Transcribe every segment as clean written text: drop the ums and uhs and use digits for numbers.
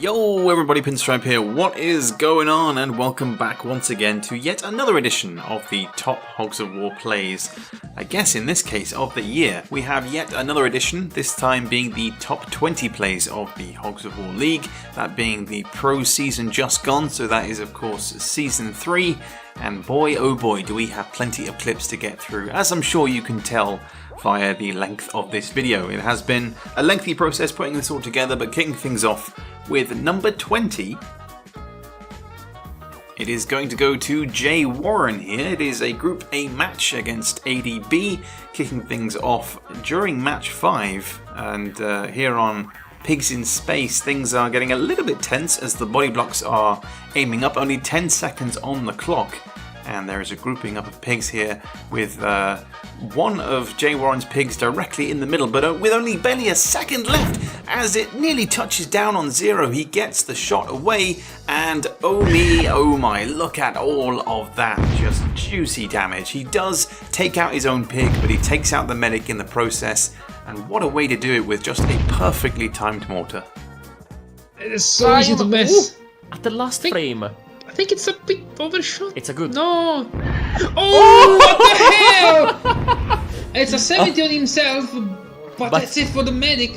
Yo everybody, Pinstripe here, what is going on? And welcome back once again to yet another edition of the Top Hogs of War plays. I guess in this case of the year. We have yet another edition, this time being the top 20 plays of the Hogs of War League. That being the pro season just gone, so that is of course season 3. And boy oh boy do we have plenty of clips to get through, as I'm sure you can tell via the length of this video. It has been a lengthy process putting this all together, but kicking things off with number 20, it is going to go to Jay Warren here. It is a Group A match against ADB, kicking things off during match 5, and here on Pigs in Space things are getting a little bit tense as the body blocks are aiming up, only 10 seconds on the clock. And there is a grouping up of pigs here with one of Jay Warren's pigs directly in the middle, but with only barely a second left as it nearly touches down on 0. He gets the shot away, and oh me, oh my, look at all of that just juicy damage. He does take out his own pig, but he takes out the medic in the process, and what a way to do it with just a perfectly timed mortar. It is so easy to miss. At the last frame. I think it's a bit overshot. It's a good. No. Oh, what the hell? It's a 70 on himself, but that's it for the medic.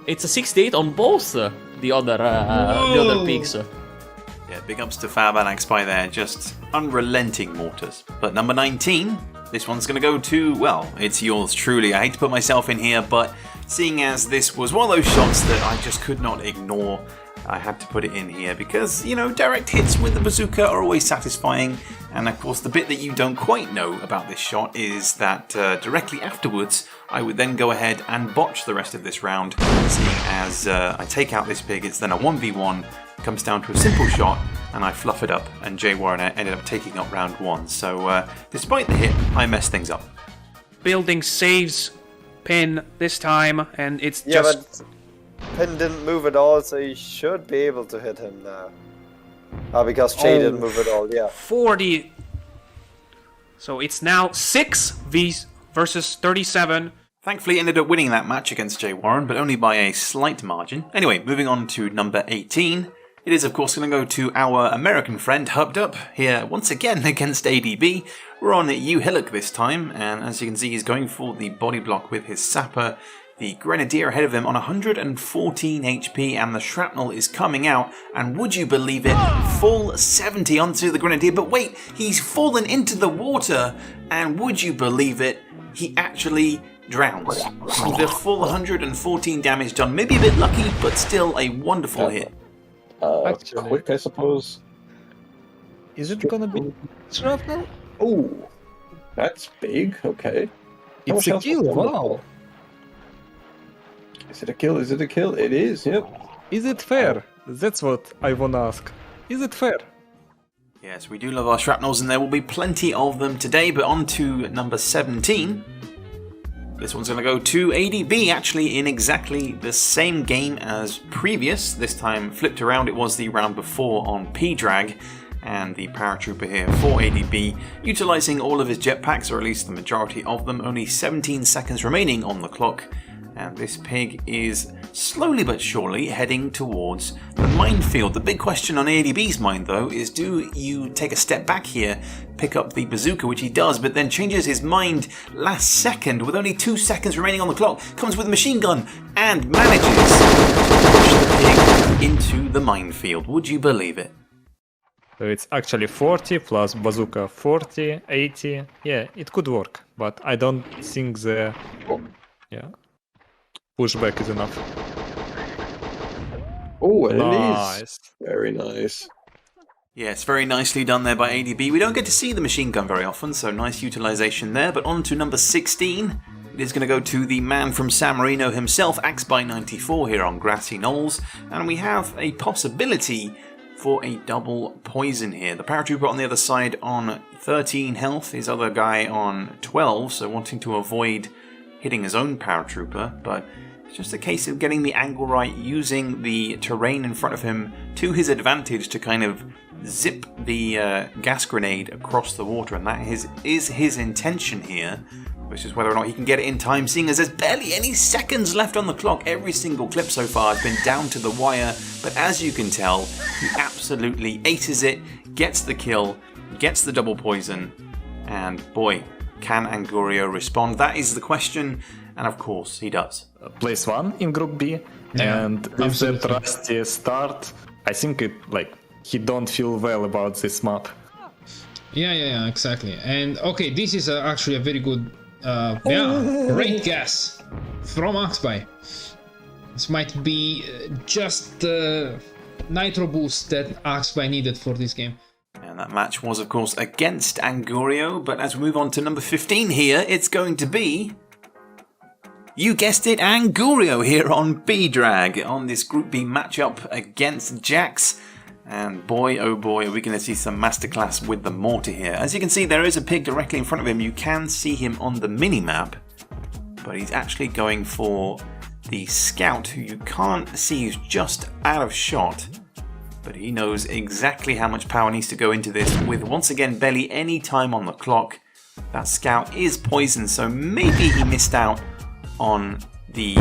It's a 68 on both the other pigs. Yeah, big ups to Fab and Axpy there, just unrelenting mortars. But number 19, this one's going to go to, well, it's yours truly. I hate to put myself in here, but seeing as this was one of those shots that I just could not ignore, I had to put it in here because, you know, direct hits with the bazooka are always satisfying. And of course, the bit that you don't quite know about this shot is that directly afterwards, I would then go ahead and botch the rest of this round, seeing as I take out this pig. It's then a 1v1, comes down to a simple shot, and I fluff it up, and Jay Warren ended up taking up round 1. So despite the hit, I messed things up. Building saves Pin this time, and it's yeah, just... but Pin didn't move at all, so you should be able to hit him now. Because Jay didn't move at all, yeah. 40. So it's now 6 V's versus 37. Thankfully ended up winning that match against Jay Warren, but only by a slight margin. Anyway, moving on to number 18. It is of course going to go to our American friend Hubbed Up here once again against ADB. We're on U Hillock this time, and as you can see he's going for the body block with his sapper. The Grenadier ahead of him on 114 HP, and the shrapnel is coming out, and would you believe it, full 70 onto the Grenadier, but wait, he's fallen into the water, and would you believe it, he actually drowns. The full 114 damage done, maybe a bit lucky, but still a wonderful hit. Quick, I suppose. Is it gonna be shrapnel? Oh, that's big, okay. It's a kill, wow. Is it a kill? Is it a kill? It is, yep. Is it fair? That's what I wanna ask. Is it fair? Yes, we do love our shrapnels, and there will be plenty of them today, but on to number 17. This one's going to go to ADB, actually in exactly the same game as previous. This time flipped around, it was the round before on P-Drag. And the paratrooper here for ADB, utilising all of his jetpacks, or at least the majority of them, only 17 seconds remaining on the clock. And this pig is slowly but surely heading towards the minefield. The big question on ADB's mind, though, is do you take a step back here, pick up the bazooka, which he does, but then changes his mind last second with only 2 seconds remaining on the clock, comes with a machine gun, and manages to push the pig into the minefield. Would you believe it? So it's actually 40 plus bazooka 40, 80. Yeah, it could work, but I don't think the pushback is enough. Oh, it nice. is. Very nice. Yes, very nicely done there by ADB. We don't get to see the machine gun very often, so nice utilization there. But on to number 16. It is going to go to the man from San Marino himself, Axpy94 here on Grassy Knolls. And we have a possibility for a double poison here. The paratrooper on the other side on 13 health, his other guy on 12, so wanting to avoid hitting his own paratrooper, but it's just a case of getting the angle right, using the terrain in front of him to his advantage to kind of zip the gas grenade across the water, and that is his intention here, It's just whether or not he can get it in time, seeing as there's barely any seconds left on the clock. Every single clip so far has been down to the wire, but as you can tell, he absolutely aces it, gets the kill, gets the double poison, and boy, can Angurio respond? That is the question, and of course he does. Place 1 in Group B, and with that rusty start, I think he don't feel well about this map. Yeah, exactly. And okay, this is actually a very good, great guess from Oxby. This might be just the nitro boost that Oxby needed for this game. And that match was, of course, against Angurio, but as we move on to number 15 here, it's going to be, you guessed it, Angurio here on B-Drag, on this Group B matchup against Jax. And boy, oh boy, are we going to see some masterclass with the mortar here. As you can see, there is a pig directly in front of him. You can see him on the mini-map, but he's actually going for the scout, who you can't see is just out of shot. But he knows exactly how much power needs to go into this, with once again barely any time on the clock. That scout is poisoned, so maybe he missed out on the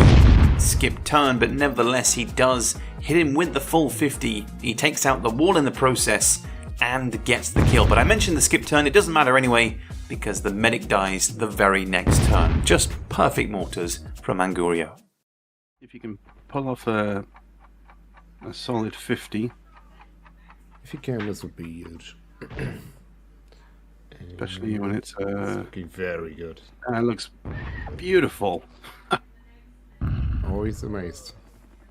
skip turn, but nevertheless he does hit him with the full 50. He takes out the wall in the process and gets the kill. But I mentioned the skip turn, it doesn't matter anyway, because the medic dies the very next turn. Just perfect mortars from Angurio. If you can pull off a solid 50. If you can, this would be huge. Especially when it's looking very good. It looks beautiful. Always amazed.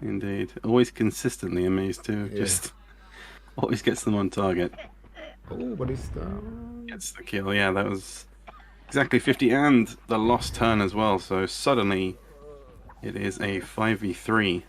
Indeed. Always consistently amazed too. Yeah. Just always gets them on target. Oh, but he's down. Gets the kill. Yeah, that was exactly 50 and the lost turn as well. So suddenly it is a 5v3.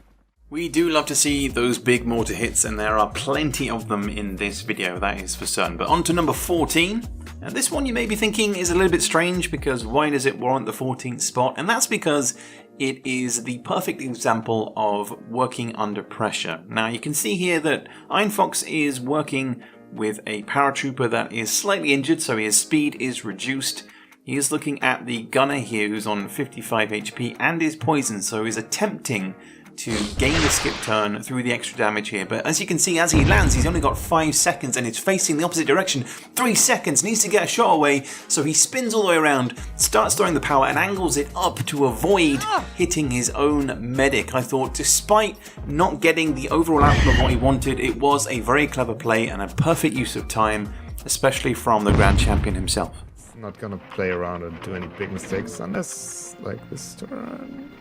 We do love to see those big mortar hits, and there are plenty of them in this video, that is for certain. But on to number 14. Now this one you may be thinking is a little bit strange, because why does it warrant the 14th spot? And that's because it is the perfect example of working under pressure. Now you can see here that Ironfox is working with a paratrooper that is slightly injured, so his speed is reduced. He is looking at the gunner here who's on 55 HP and is poisoned, so he's attempting to gain the skip turn through the extra damage here. But as you can see, as he lands, he's only got 5 seconds and it's facing the opposite direction. 3 seconds, needs to get a shot away, so he spins all the way around, starts throwing the power and angles it up to avoid hitting his own medic. I thought, despite not getting the overall outcome of what he wanted, it was a very clever play and a perfect use of time, especially from the Grand Champion himself. Not gonna play around and do any big mistakes unless, like, this turn.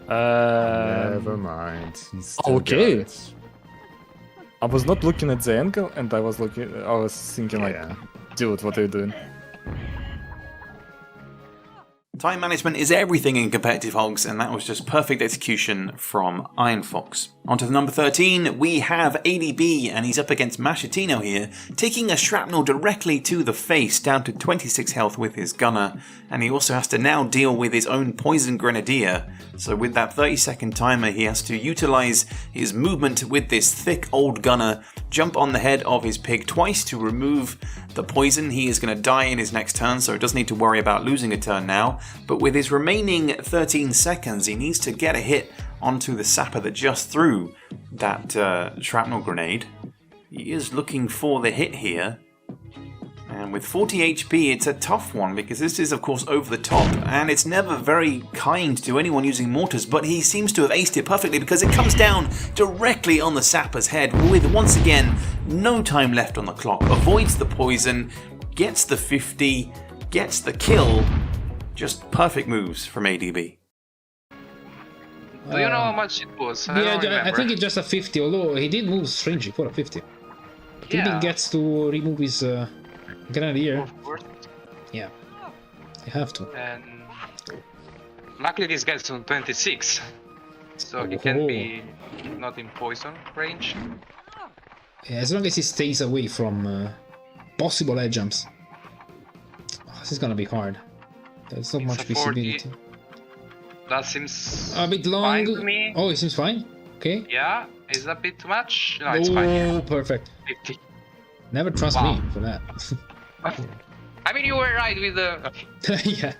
Never mind. He's still Okay. got it. I was not looking at the angle, and I was thinking Yeah. like, dude, what are you doing? Time management is everything in competitive Hogs, and that was just perfect execution from Ironfox. On to the number 13, we have ADB, and he's up against Machetino here, taking a shrapnel directly to the face, down to 26 health with his gunner, and he also has to now deal with his own poison grenadier. So with that 30-second timer, he has to utilize his movement with this thick old gunner, jump on the head of his pig twice to remove the poison. He is going to die in his next turn, so he doesn't need to worry about losing a turn now. But with his remaining 13 seconds, he needs to get a hit onto the sapper that just threw that shrapnel grenade. He is looking for the hit here. And with 40 HP, it's a tough one, because this is, of course, over the top, and it's never very kind to anyone using mortars, but he seems to have aced it perfectly, because it comes down directly on the sapper's head with, once again, no time left on the clock. Avoids the poison, gets the 50, gets the kill. Just perfect moves from ADB. Do you know how much it was? I think it's just a 50, although he did move strangely for a 50. But Yeah. he gets to remove his grenadier. Of course. Yeah, you have to. And luckily this guy's on 26, so he can be not in poison range. Yeah, as long as he stays away from possible edge jumps. Oh, this is gonna be hard. There's not It's much a 40. visibility. That seems A bit long. fine to me. Oh, it seems fine. Okay. Yeah, is that a bit too much? No, it's fine. Yeah. Oh, perfect. 50. Never trust Wow. me for that. I mean, you were right with the. Yeah.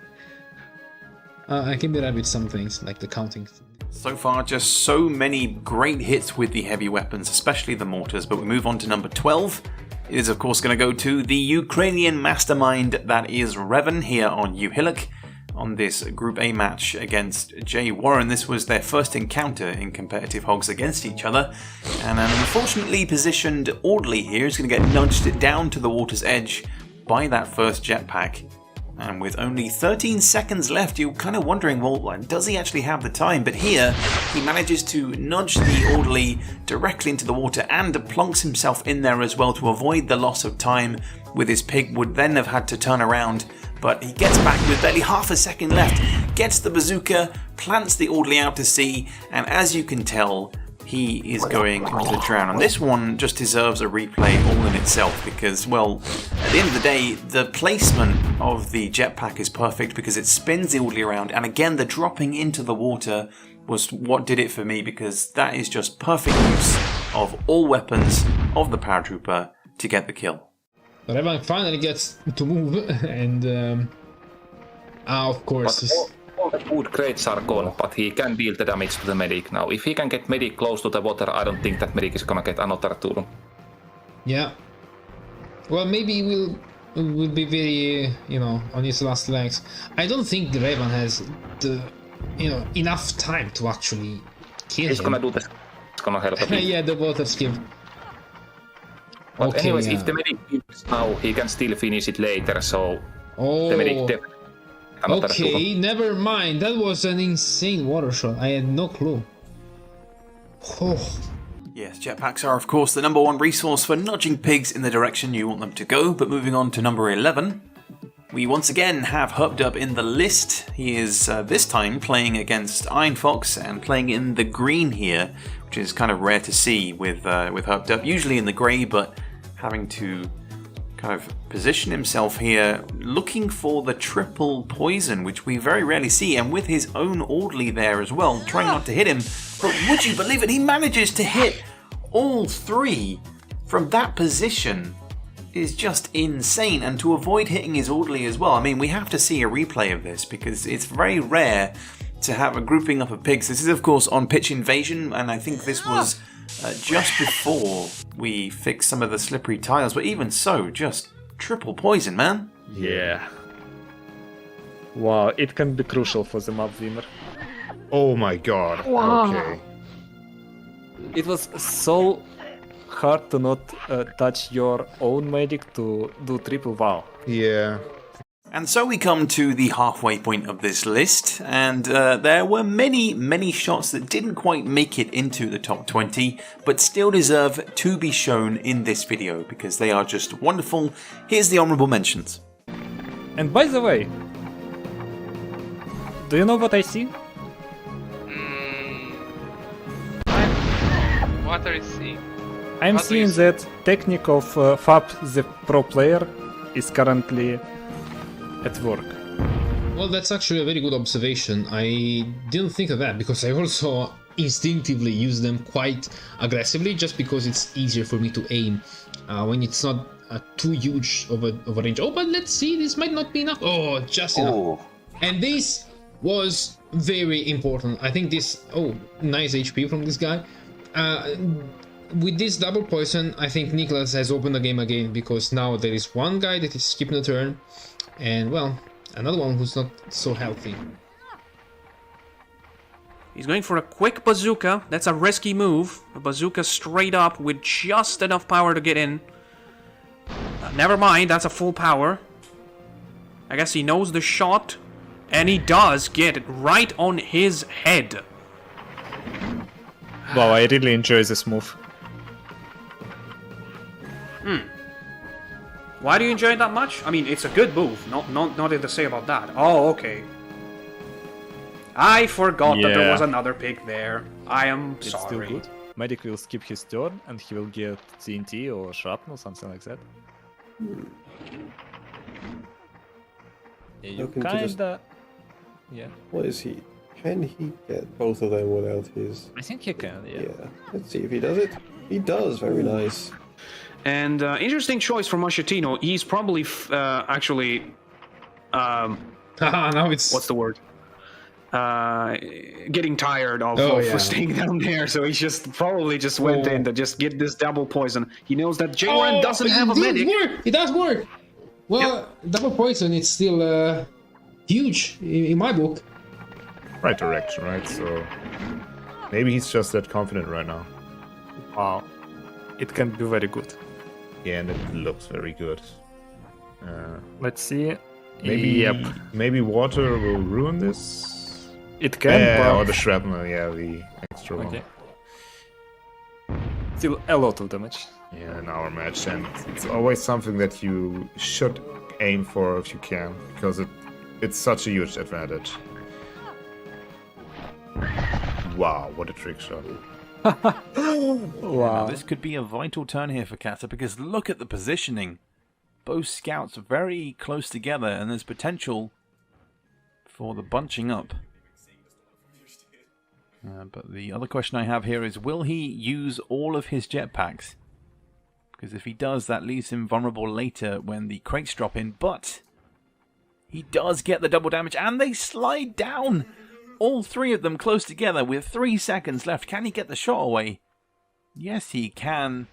I can be right with some things, like the counting. So far, just so many great hits with the heavy weapons, especially the mortars, but we move on to number 12. It is, of course, going to go to the Ukrainian mastermind that is Revan here on Uhillik on this Group A match against Jay Warren. This was their first encounter in competitive Hogs against each other, and an unfortunately positioned Orderly here is going to get nudged down to the water's edge by that first jetpack. And with only 13 seconds left, you're kind of wondering, well, does he actually have the time? But here, he manages to nudge the Orderly directly into the water and plonks himself in there as well to avoid the loss of time with his pig. Would then have had to turn around, but he gets back with barely half a second left, gets the bazooka, plants the Orderly out to sea, and as you can tell, he is going to drown. And this one just deserves a replay all in itself because, well, at the end of the day, the placement of the jetpack is perfect because it spins the Orderly around, and again, the dropping into the water was what did it for me because that is just perfect use of all weapons of the paratrooper to get the kill. But Evan finally gets to move, and of course. All the good grades are gone, but he can deal the damage to the medic now. If he can get medic close to the water, I don't think that medic is gonna get another tool. Yeah. Well, maybe he will be very, on his last legs. I don't think Revan has the, enough time to actually kill He's him. gonna do this. It's gonna help a bit. Yeah, the water skip. But okay, anyways, yeah. if the medic kills now, he can still finish it later, so the medic definitely. Okay, never mind. That was an insane water shot. I had no clue. Oh. Yes, jetpacks are of course the number one resource for nudging pigs in the direction you want them to go, but moving on to number 11, we once again have Herpdub in the list. He is this time playing against Iron Fox and playing in the green here, which is kind of rare to see with Herpdub, usually in the grey, but having to kind of position himself here, looking for the triple poison, which we very rarely see, and with his own Orderly there as well, trying not to hit him. But would you believe it? He manages to hit all three from that position. Is just insane, and to avoid hitting his Orderly as well. I mean, we have to see a replay of this because it's very rare to have a grouping up of pigs. This is, of course, on Pitch Invasion, and I think this was just before we fixed some of the slippery tiles, but even so, just triple poison, man. Yeah. Wow, it can be crucial for the map winner. Oh my god. Wow. Okay. It was so hard to not touch your own medic to do triple wow. Yeah. And so we come to the halfway point of this list, and there were many shots that didn't quite make it into the top 20, but still deserve to be shown in this video because they are just wonderful. Here's the honorable mentions. And by the way, do you know what I see? What are you seeing? I'm What do seeing you see? that technique of Fab the pro player is currently at work. Well, that's actually a very good observation. I didn't think of that because I also instinctively use them quite aggressively just because it's easier for me to aim when it's not too huge of a range. Oh, but let's see, this might not be enough. Oh, just enough. And this was very important. I think this... Oh, nice HP from this guy. With this double poison, I think Nicholas has opened the game again because now there is one guy that is skipping a turn. And, well, another one who's not so healthy. He's going for a quick bazooka. That's a risky move. A bazooka straight up with just enough power to get in. Never mind, that's a full power. I guess he knows the shot. And he does get it right on his head. Wow, I really enjoy this move. Why do you enjoy it that much? I mean, it's a good move. Nothing to say about that. Oh, okay. I forgot that there was another pig there. I am It's sorry. still good. Medic will skip his turn and he will get TNT or shrapnel, something like that. Yeah, you Looking to just- kinda... Yeah. What is he? Can he get both of them without his... I think he can, yeah. Let's see if he does it. He does, very nice. And interesting choice from Machetino. He's probably actually... Now it's... What's the word? Getting tired of, staying down there, so he just probably just went in to just get this double poison. He knows that J1 doesn't have a medic. It does work! Well, double poison is still huge in my book. Right direction, right? So maybe he's just that confident right now. Wow. It can be very good. Yeah, and it looks very good. Let's see. Maybe water will ruin this. It can, but... or the shrapnel, the extra one. Still a lot of damage. Yeah, in our match, and it's always something that you should aim for if you can, because it's such a huge advantage. Wow, what a trick shot. Wow. This could be a vital turn here for Kata, because look at the positioning. Both scouts are very close together, and there's potential for the bunching up. But the other question I have here is, will he use all of his jetpacks? Because if he does, that leaves him vulnerable later when the crates drop in. But he does get the double damage, and they slide down! All three of them close together with 3 seconds left. Can he get the shot away? Yes, he can.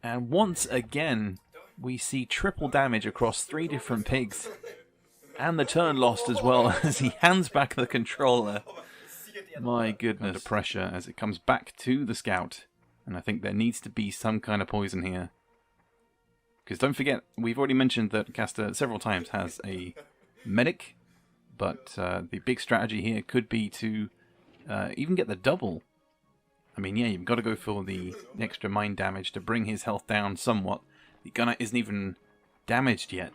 And once again, we see triple damage across 3 different pigs. And the turn lost as well as he hands back the controller. My goodness. Under pressure as it comes back to the scout. And I think there needs to be some kind of poison here. Because don't forget, we've already mentioned that Caster several times has a medic. But the big strategy here could be to even get the double. I mean, yeah, you've got to go for the extra mine damage to bring his health down somewhat. The gunner isn't even damaged yet.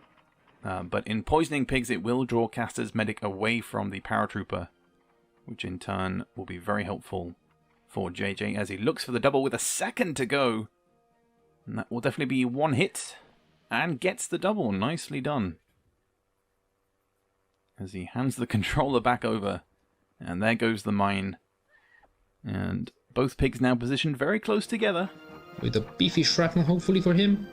But in poisoning pigs, it will draw Caster's medic away from the paratrooper, which in turn will be very helpful for JJ as he looks for the double with a second to go. And that will definitely be one hit and gets the double. Nicely done. As he hands the controller back over. And there goes the mine. And both pigs now positioned very close together. With a beefy shrapnel, hopefully, for him.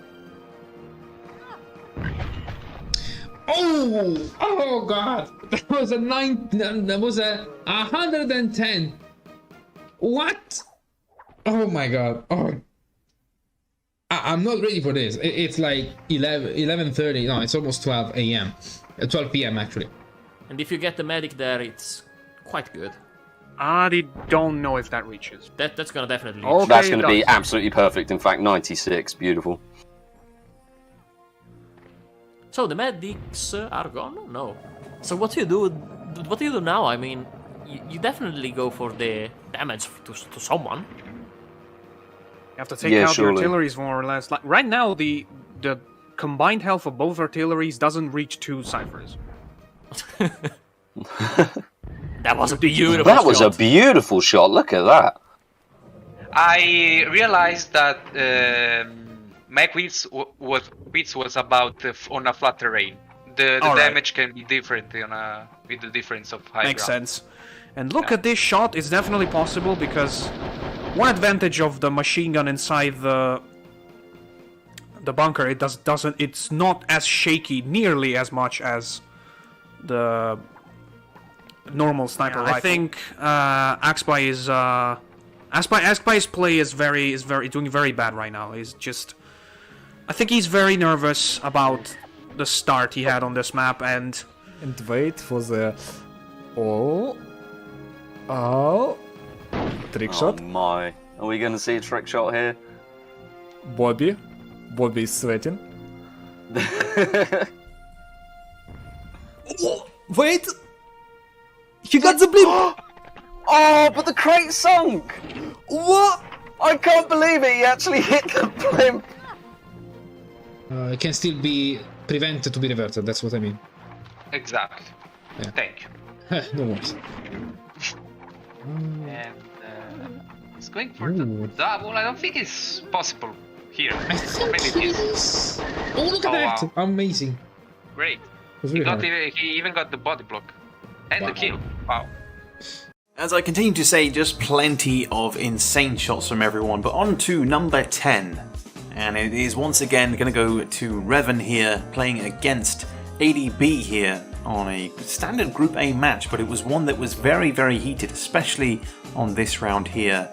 Oh! Oh, God! That was a 110. What? Oh, my God. Oh. I'm not ready for this. It's like 11:30. No, it's almost 12 a.m. 12 p.m. actually. And if you get the medic there, it's quite good. I don't know if that reaches. That's gonna definitely reach. Okay, that's gonna be absolutely perfect. In fact, 96. Beautiful. So the medics are gone? No. So what do you do? What do you do now? I mean, you definitely go for the damage to someone. You have to take out the artilleries more or less. Like right now, the combined health of both artilleries doesn't reach 2 ciphers. That was a beautiful shot. That was a beautiful shot. Look at that. I realized that my width was about on a flat terrain. The damage can be different with the difference of high Makes sense. And look at this shot. It's definitely possible because one advantage of the machine gun inside the bunker, it's not as shaky nearly as much as the normal sniper rifle. I think Axpy's play is doing very bad right now. I think he's very nervous about the start he had on this map and wait for the trick shot. Oh my! Are we gonna see a trick shot here? Bobby is sweating. Wait! You got the blimp! Oh, but the crate sunk! What? I can't believe it! He actually hit the blimp! It can still be prevented to be reverted, that's what I mean. Exactly. Yeah. Thank you. No worries. And it's going for the double. I don't think it's possible here. I think maybe it is. Oh, look at that! Wow. Amazing. Great. Really he even got the body block. And the kill. Wow. As I continue to say, just plenty of insane shots from everyone, but on to number 10. And it is once again going to go to Revan here, playing against ADB here on a standard Group A match, but it was one that was very, very heated, especially on this round here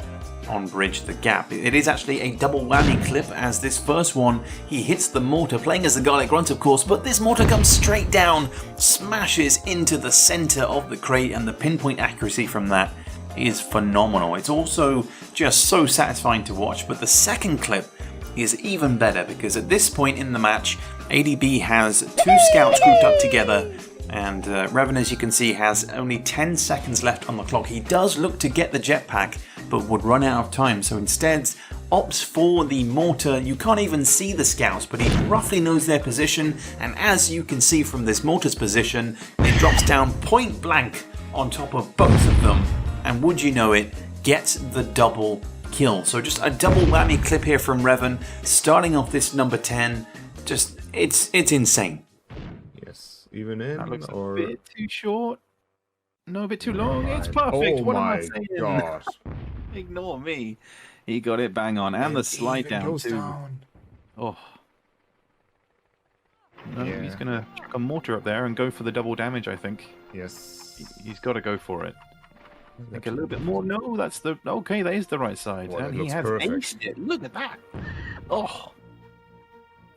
on Bridge the Gap. It is actually a double whammy clip, as this first one, he hits the mortar, playing as the Garlic Grunt of course, but this mortar comes straight down, smashes into the center of the crate, and the pinpoint accuracy from that is phenomenal. It's also just so satisfying to watch, but the second clip is even better, because at this point in the match, ADB has 2 scouts grouped up together, and Revan, as you can see, has only 10 seconds left on the clock. He does look to get the jetpack, but would run out of time, so instead opts for the mortar. You can't even see the scouts, but he roughly knows their position, and as you can see from this mortar's position, it drops down point blank on top of both of them, and would you know it, gets the double kill. So just a double whammy clip here from Revan, starting off this number 10. Just, it's insane. Yes, even in, That looks or... a bit too short. No, a bit too long. It's perfect. Oh what am I my saying? gosh. Ignore me. He got it bang on, and the slide down goes too. down. Oh. No, Yeah. he's gonna chuck a mortar up there and go for the double damage. I think. Yes. He's got to go for it. I think a little bit more. No, that's the okay. That is the right side, Well, and it he looks has perfect. aced it. Look at that. Oh.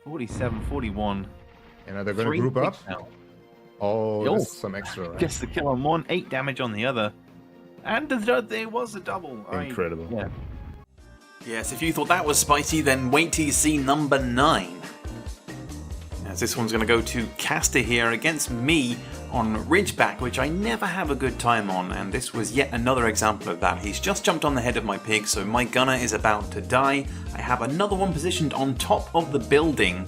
47, 41. And are they going to 3 group up? picks now. Oh, Oh. that's some extra. Right? Gets the kill on one, 8 damage on the other, and there was a double. Incredible. Yeah. Yes, if you thought that was spicy, then wait till you see number 9. As this one's going to go to Caster here against me on Ridgeback, which I never have a good time on, and this was yet another example of that. He's just jumped on the head of my pig, so my gunner is about to die. I have another one positioned on top of the building,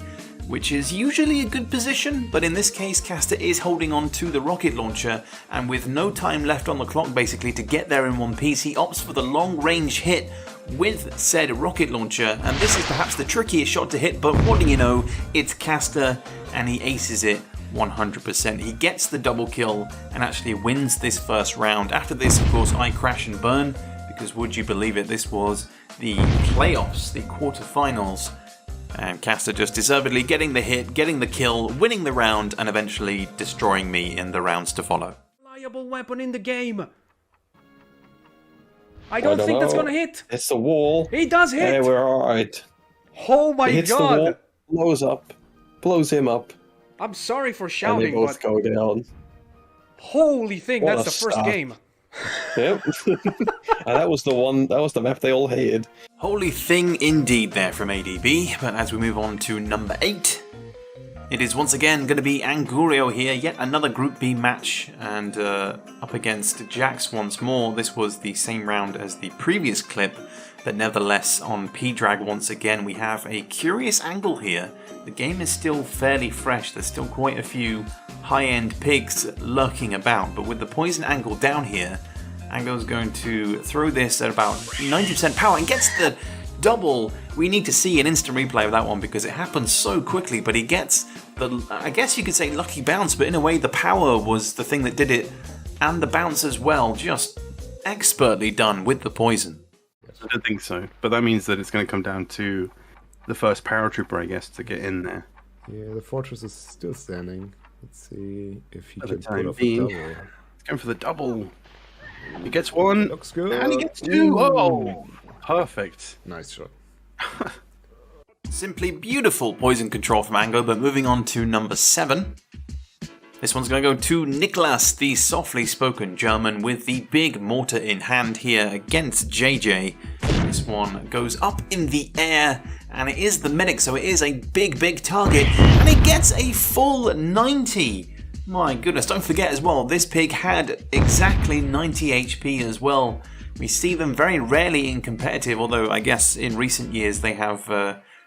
which is usually a good position, but in this case Caster is holding on to the rocket launcher, and with no time left on the clock basically to get there in one piece, he opts for the long range hit with said rocket launcher, and this is perhaps the trickiest shot to hit, but what do you know, it's Caster, and he aces it 100%. He gets the double kill and actually wins this first round. After this, of course, I crash and burn, because would you believe it, this was the playoffs, the quarterfinals, and Caster just deservedly getting the hit, getting the kill, winning the round, and eventually destroying me in the rounds to follow. Reliable weapon in the game. I don't think that's gonna hit. It's the wall. He does hit. Yeah, we're alright. Oh my He hits the god. wall, blows up, blows him up, I'm sorry for and they shouting, both but go down. holy thing, What that's a the first start. game. Yep. And that was the map they all hated. Holy thing indeed there from ADB, but as we move on to number 8, it is once again going to be Angurio here, yet another Group B match, and up against Jax once more. This was the same round as the previous clip, but nevertheless on P-Drag once again we have a curious angle here. The game is still fairly fresh, there's still quite a few high-end pigs lurking about, but with the poison angle down here, Ango's going to throw this at about 90% power and gets the double. We need to see an instant replay of that one because it happens so quickly, but he gets the, I guess you could say, lucky bounce, but in a way the power was the thing that did it, and the bounce as well, just expertly done with the poison. I don't think so, but that means that it's going to come down to the first paratrooper, I guess, to get in there. Yeah, the fortress is still standing. Let's see if he For the can time pull off a being. double. He's going for the double. He gets one, Looks good. and he gets 2. Ooh. Oh, perfect. Nice shot. Simply beautiful poison control from Ango, but moving on to number 7. This one's going to go to Niklas, the softly spoken German, with the big mortar in hand here against JJ. This one goes up in the air, and it is the medic, so it is a big target, and it gets a full 90. My goodness, don't forget as well, this pig had exactly 90 HP as well. We see them very rarely in competitive, although I guess in recent years they have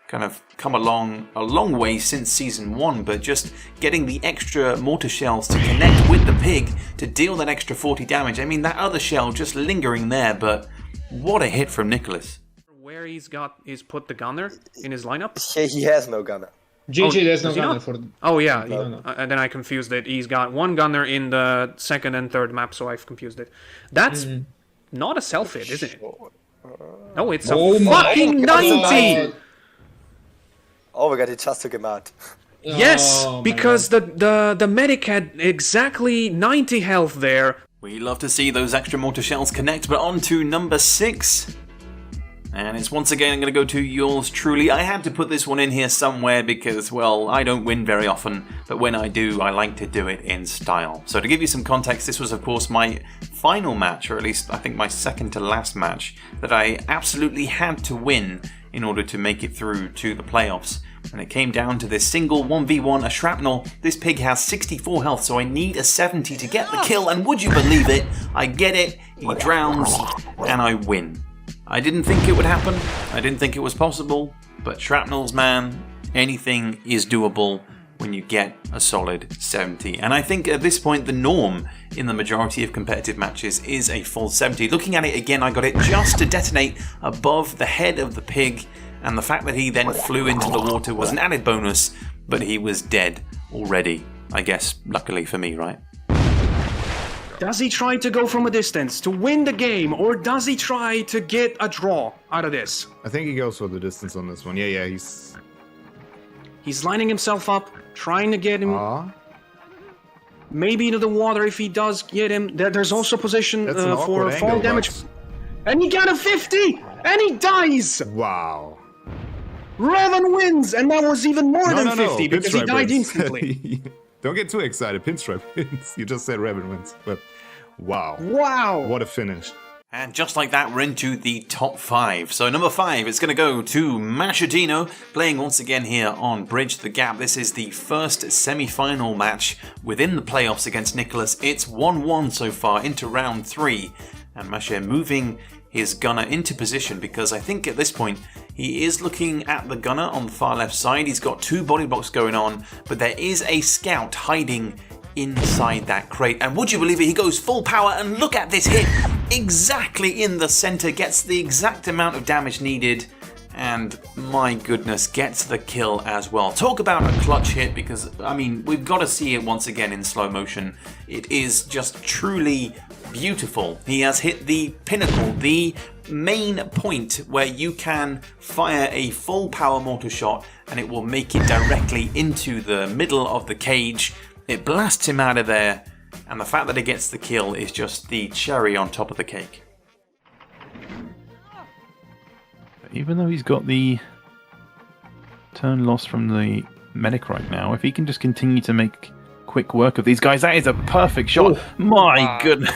kind of come along a long way since Season 1, but just getting the extra mortar shells to connect with the pig to deal that extra 40 damage. I mean, that other shell just lingering there, but what a hit from Nicholas. Where he's put the gunner in his lineup? He has no gunner. GG, there's no does he gunner not? for... Oh yeah, No. And then I confused it. He's got one gunner in the second and third map, so I've confused it. That's not a self-hit, is it? No, it's a Oh my fucking God. 90! Oh my god, he just took him out. Yes, Oh, my because the medic had exactly 90 health there. We love to see those extra mortar shells connect, but on to number 6. And it's once again going to go to yours truly. I had to put this one in here somewhere because, well, I don't win very often, but when I do, I like to do it in style. So to give you some context, this was of course my final match, or at least I think my second to last match, that I absolutely had to win in order to make it through to the playoffs. And it came down to this single 1v1, a shrapnel. This pig has 64 health, so I need a 70 to get the kill, and would you believe it? I get it, he drowns, and I win. I didn't think it would happen, I didn't think it was possible, but shrapnels, man, anything is doable when you get a solid 70. And I think at this point the norm in the majority of competitive matches is a full 70. Looking at it again, I got it just to detonate above the head of the pig, and the fact that he then flew into the water was an added bonus, but he was dead already. I guess, luckily for me, right? Does he try to go from a distance to win the game, or does he try to get a draw out of this? I think he goes for the distance on this one. Yeah, he's lining himself up, trying to get him maybe into the water if he does get him. There's also position for fall damage. And he got a 50! And he dies! Wow. Revan wins! And that was even more than 50 because he Pinstripe died wins. instantly. Don't get too excited. Pinstripe wins. You just said Revan wins. But wow. Wow. What a finish. And just like that, we're into the top 5. So number 5 is going to go to Mashitino, playing once again here on Bridge the Gap. This is the first semi-final match within the playoffs against Nicholas. It's 1-1 so far into round 3. And Mashe moving his gunner into position because I think at this point he is looking at the gunner on the far left side. He's got 2 body blocks going on, but there is a scout hiding inside that crate. And would you believe it, he goes full power, and look at this hit exactly in the center, gets the exact amount of damage needed, and my goodness, gets the kill as well. Talk about a clutch hit, because I mean, we've got to see it once again in slow motion. It is just truly beautiful. He has hit the pinnacle, the main point where you can fire a full power mortar shot and it will make it directly into the middle of the cage. It blasts him out of there, and the fact that he gets the kill is just the cherry on top of the cake. Even though he's got the turn loss from the medic right now, if he can just continue to make quick work of these guys, that is a perfect shot. Oh, my goodness.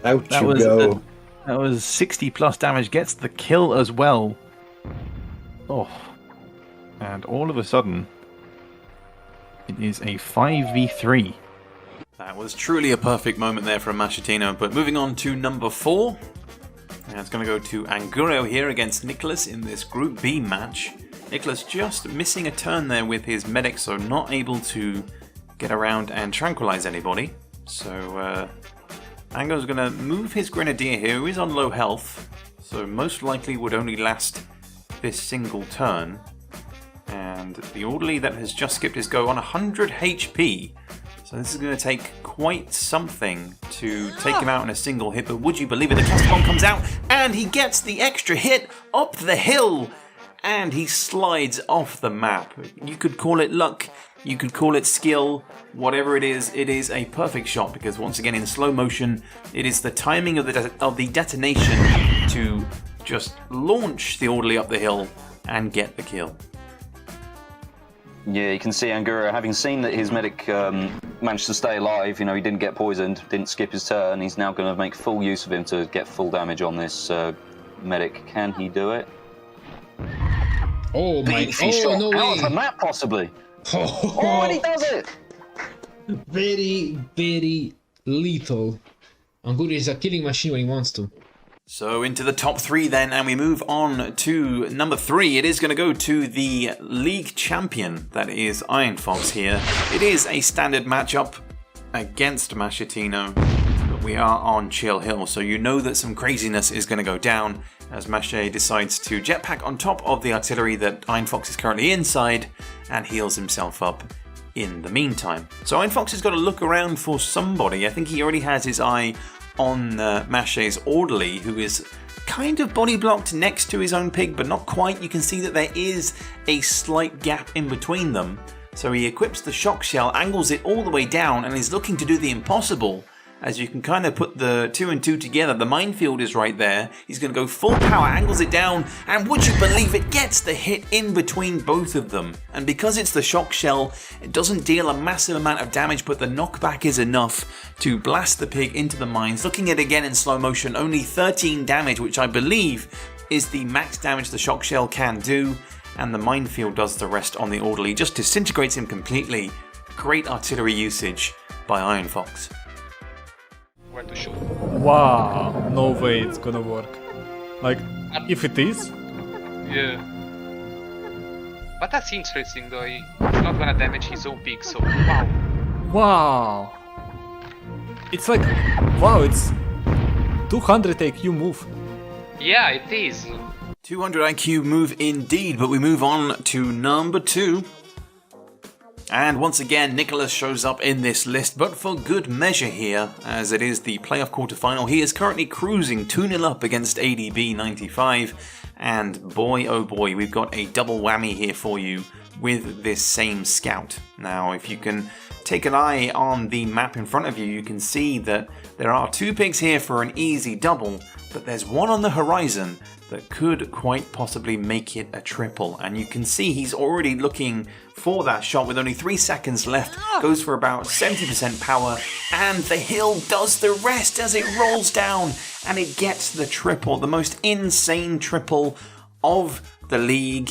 Out that you was go. That was 60 plus damage, gets the kill as well. Oh. And all of a sudden, it is a 5v3. That was truly a perfect moment there from Mashitino. But moving on to number 4. And it's going to go to Anguro here against Nicholas in this Group B match. Nicholas just missing a turn there with his medic, so not able to get around and tranquilize anybody. So Ango's going to move his Grenadier here, who is on low health, so most likely would only last this single turn. And the Orderly that has just skipped his go on 100 HP. So this is going to take quite something to take him out in a single hit, but would you believe it, the cluster bomb comes out and he gets the extra hit up the hill and he slides off the map. You could call it luck, you could call it skill, whatever it is a perfect shot because once again in slow motion, it is the timing of the detonation to just launch the Orderly up the hill and get the kill. Yeah, you can see Angura, having seen that his medic managed to stay alive, you know, he didn't get poisoned, didn't skip his turn, he's now going to make full use of him to get full damage on this medic. Can he do it? Oh my, shot no out way. of the map, possibly. Oh, and he does it! Very, very lethal. Angura is a killing machine when he wants to. So into the top 3 then, and we move on to number 3. It is going to go to the league champion, that is Iron Fox here. It is a standard matchup against Mashitino, but we are on Chill Hill, so you know that some craziness is going to go down as Mashe decides to jetpack on top of the artillery that Iron Fox is currently inside and heals himself up in the meantime. So Iron Fox has got to look around for somebody. I think he already has his eye on Mashe's Orderly, who is kind of body blocked next to his own pig, but not quite. You can see that there is a slight gap in between them. So he equips the shock shell, angles it all the way down, and is looking to do the impossible. As you can kind of put the 2 and 2 together, the minefield is right there. He's going to go full power, angles it down, and would you believe it gets the hit in between both of them. And because it's the shock shell, it doesn't deal a massive amount of damage, but the knockback is enough to blast the pig into the mines. Looking at it again in slow motion, only 13 damage, which I believe is the max damage the shock shell can do. And the minefield does the rest on the orderly, just disintegrates him completely. Great artillery usage by Iron Fox. Where to shoot? Wow, no way it's gonna work. Like, if it is. Yeah. But that's interesting though, he's not gonna damage his own pig, so wow. Wow. It's like, wow, it's 200 AQ move. Yeah, it is. 200 IQ move indeed, but we move on to number 2. And once again, Nicholas shows up in this list, but for good measure here, as it is the playoff quarterfinal. He is currently cruising 2-0 up against ADB 95, and boy oh boy, we've got a double whammy here for you with this same scout. Now, if you can take an eye on the map in front of you, you can see that there are 2 pigs here for an easy double, but there's one on the horizon that could quite possibly make it a triple. And you can see he's already looking for that shot with only 3 seconds left. Goes for about 70% power, and the hill does the rest as it rolls down, and it gets the triple, the most insane triple of the league.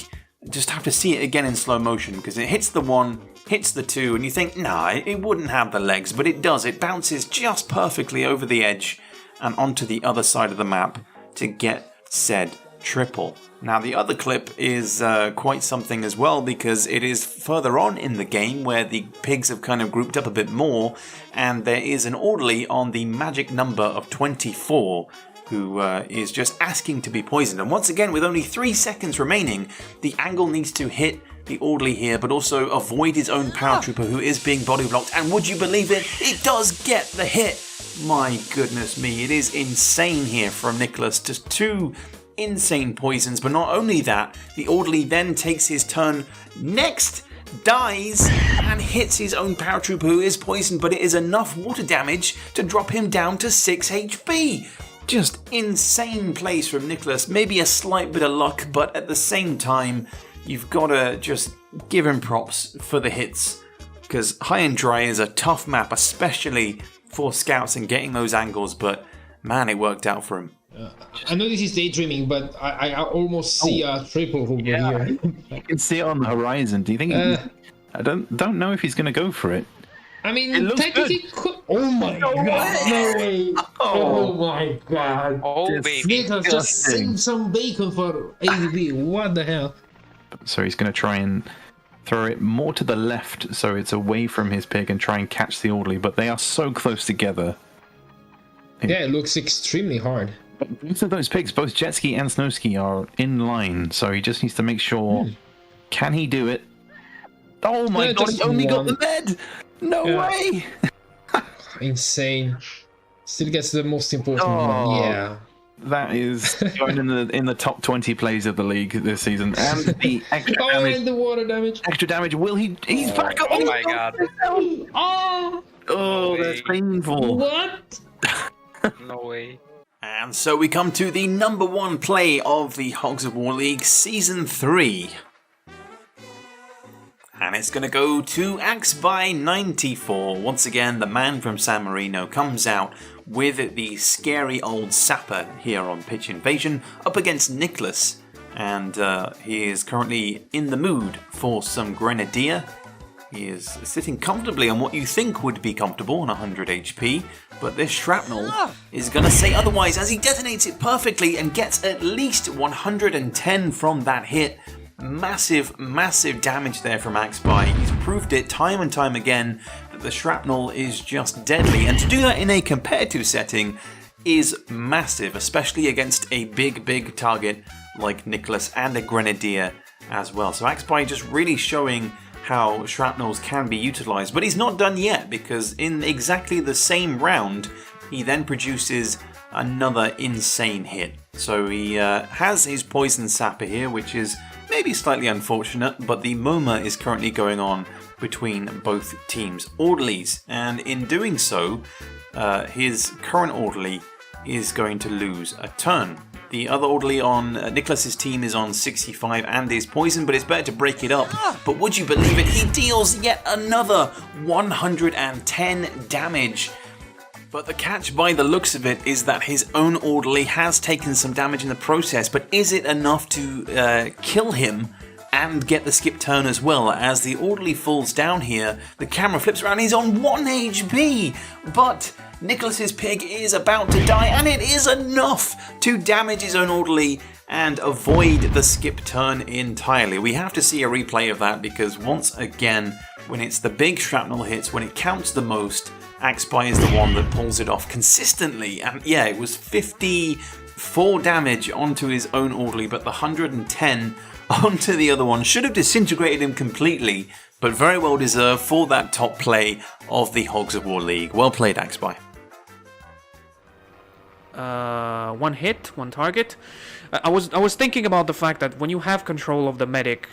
Just have to see it again in slow motion, because it hits the 1, hits the 2, and you think, nah, it wouldn't have the legs, but it does. It bounces just perfectly over the edge and onto the other side of the map to get said triple. Now the other clip is quite something as well, because it is further on in the game where the pigs have kind of grouped up a bit more, and there is an orderly on the magic number of 24 who is just asking to be poisoned. And once again, with only 3 seconds remaining, the angle needs to hit the orderly here, but also avoid his own paratrooper who is being body blocked. And would you believe it? It does get the hit. My goodness me, it is insane here from Nicholas. Just 2 insane poisons, but not only that, the orderly then takes his turn next, dies, and hits his own paratrooper who is poisoned, but it is enough water damage to drop him down to 6 HP. Just insane plays from Nicholas. Maybe a slight bit of luck, but at the same time, you've got to just give him props for the hits, because High and Dry is a tough map, especially for scouts and getting those angles, but man, it worked out for him. I know this is daydreaming, but I almost see a triple over here. You can see it on the horizon. Do you think? I don't know if he's going to go for it. I mean, technically, oh my god, no way! Oh my god! Oh baby! Nicholas just saved some bacon for ADB. What the hell? So he's going to try and throw it more to the left, so it's away from his pig, and try and catch the orderly. But they are so close together. Yeah, it looks extremely hard. Both of those pigs, both Jetski and Snowski, are in line, so he just needs to make sure. Can he do it? Oh my god, he only got the med! No way! Insane. Still gets the most important one, yeah. That is going in the top 20 plays of the league this season. And the extra damage. And the water damage. Extra damage. Will he? He's back up. Oh my god. Oh, that's painful. What? No way. And so we come to the number 1 play of the Hogs of War League Season 3. And it's going to go to Axby94. Once again, the man from San Marino comes out with the scary old sapper here on Pitch Invasion up against Nicholas. And he is currently in the mood for some Grenadier. He is sitting comfortably on what you think would be comfortable on 100 HP, but this shrapnel is going to say otherwise as he detonates it perfectly and gets at least 110 from that hit. Massive, massive damage there from Axby. He's proved it time and time again that the shrapnel is just deadly, and to do that in a competitive setting is massive, especially against a big target like Nicholas and a Grenadier as well. So Axby just really showing how shrapnels can be utilised, but he's not done yet, because in exactly the same round he then produces another insane hit. So he has his Poison Sapper here, which is maybe slightly unfortunate, but the MoMA is currently going on between both teams' orderlies, and in doing so, his current orderly is going to lose a turn. The other orderly on Nicholas's team is on 65 and is poisoned, but it's better to break it up. But would you believe it? He deals yet another 110 damage. But the catch by the looks of it is that his own orderly has taken some damage in the process, but is it enough to kill him and get the skip turn as well? As the orderly falls down here, the camera flips around, he's on 1 HP, but Nicholas's pig is about to die, and it is enough to damage his own orderly and avoid the skip turn entirely. We have to see a replay of that, because once again, when it's the big shrapnel hits, when it counts the most, Axpy is the one that pulls it off consistently. And yeah, it was 54 damage onto his own orderly, but the 110 onto the other one should have disintegrated him completely, but very well deserved for that top play of the Hogs of War League. Well played, Axpy. 1 hit, 1 target. I was thinking about the fact that when you have control of the medic,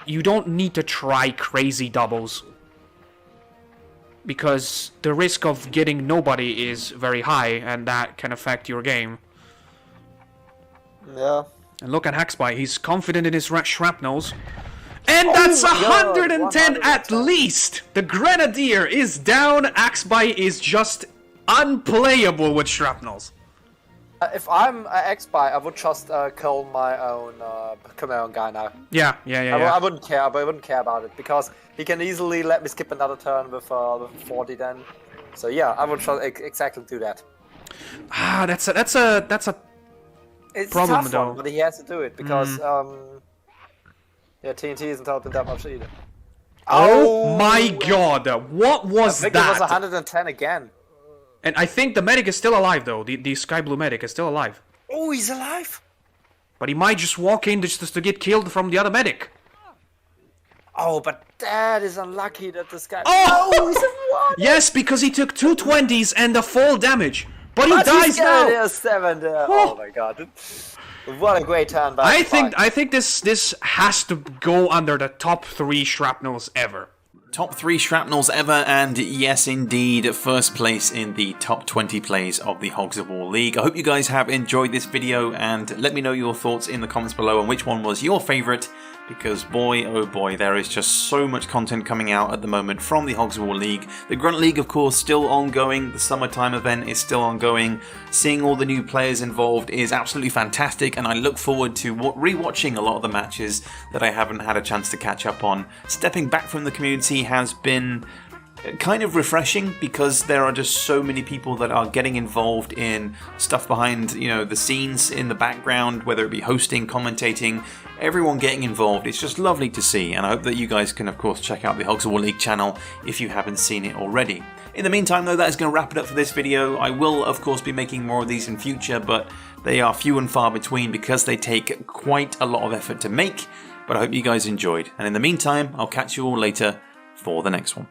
you don't need to try crazy doubles, because the risk of getting nobody is very high, and that can affect your game. Yeah. And look at Axpy, he's confident in his shrapnels. And that's 110 at least! The Grenadier is down, Axpy is just unplayable with shrapnels. If I'm Axpy, I would just kill my own guy now. Yeah. I wouldn't care, but I wouldn't care about it, because he can easily let me skip another turn with 40 then. So yeah, I would just exactly do that. Ah, that's a it's problem tough though. One, but he has to do it, because yeah, TNT isn't helping that much either. Oh my god, what was I think that? It was 110 again. And I think the medic is still alive though, the sky blue medic is still alive. Oh, he's alive? But he might just walk in just to get killed from the other medic. Oh, but that is unlucky that this guy... Oh! He's alive! Yes, because he took 2 20s and a fall damage. But he dies now! There's 7 there. Oh my god. What a great turn by I think this has to go under the top 3 shrapnels ever. Top 3 shrapnels ever, and yes indeed, first place in the top 20 plays of the Hogs of War League. I hope you guys have enjoyed this video, and let me know your thoughts in the comments below on which one was your favourite, because boy oh boy, there is just so much content coming out at the moment from the Hogs of War League. The Grunt League, of course, still ongoing. The summertime event is still ongoing. Seeing all the new players involved is absolutely fantastic, and I look forward to rewatching a lot of the matches that I haven't had a chance to catch up on. Stepping back from the community has been kind of refreshing, because there are just so many people that are getting involved in stuff behind, you know, the scenes in the background, whether it be hosting, commentating, everyone getting involved. It's just lovely to see, and I hope that you guys can of course check out the Hogs of War League channel if you haven't seen it already. In the meantime though, that is going to wrap it up for this video. I will of course be making more of these in future, but they are few and far between because they take quite a lot of effort to make. But I hope you guys enjoyed, and in the meantime I'll catch you all later for the next one.